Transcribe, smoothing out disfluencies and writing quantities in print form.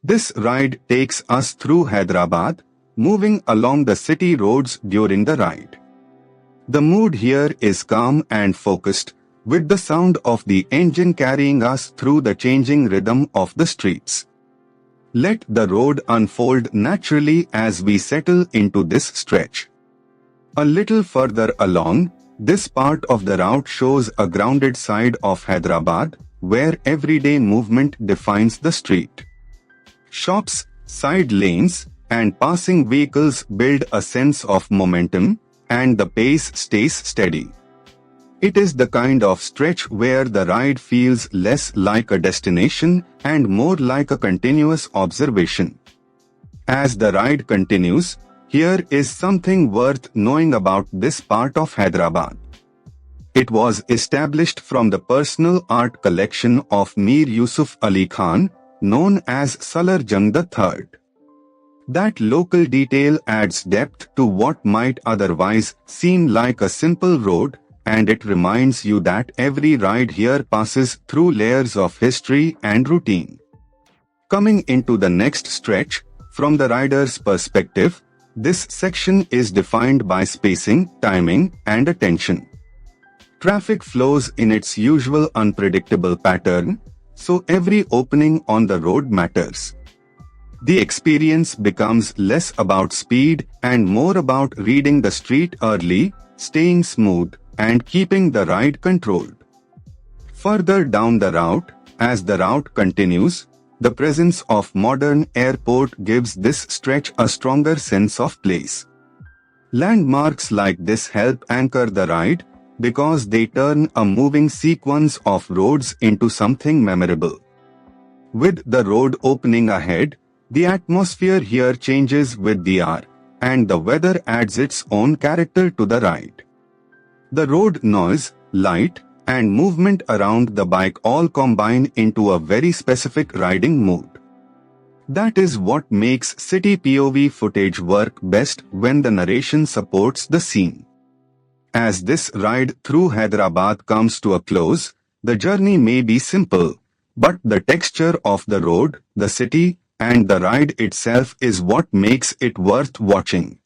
This ride takes us through Hyderabad, moving along the city roads during the ride. The mood here is calm and focused, with the sound of the engine carrying us through the changing rhythm of the streets. Let the road unfold naturally as we settle into this stretch. A little further along, this part of the route shows a grounded side of Hyderabad, where everyday movement defines the street. Shops, side lanes, and passing vehicles build a sense of momentum, and the pace stays steady. It is the kind of stretch where the ride feels less like a destination and more like a continuous observation. As the ride continues, here is something worth knowing about this part of Hyderabad. It was established from the personal art collection of Mir Yusuf Ali Khan, known as Salar Jung III. That local detail adds depth to what might otherwise seem like a simple road, and it reminds you that every ride here passes through layers of history and routine. Coming into the next stretch, from the rider's perspective, this section is defined by spacing, timing, and attention. Traffic flows in its usual unpredictable pattern, so every opening on the road matters. The experience becomes less about speed and more about reading the street early, staying smooth, and keeping the ride controlled. Further down the route, as the route continues, the presence of modern airport gives this stretch a stronger sense of place. Landmarks like this help anchor the ride, because they turn a moving sequence of roads into something memorable. With the road opening ahead, the atmosphere here changes with the hour, and the weather adds its own character to the ride. The road noise, light, and movement around the bike all combine into a very specific riding mood. That is what makes city POV footage work best when the narration supports the scene. As this ride through Hyderabad comes to a close, the journey may be simple, but the texture of the road, the city, and the ride itself is what makes it worth watching.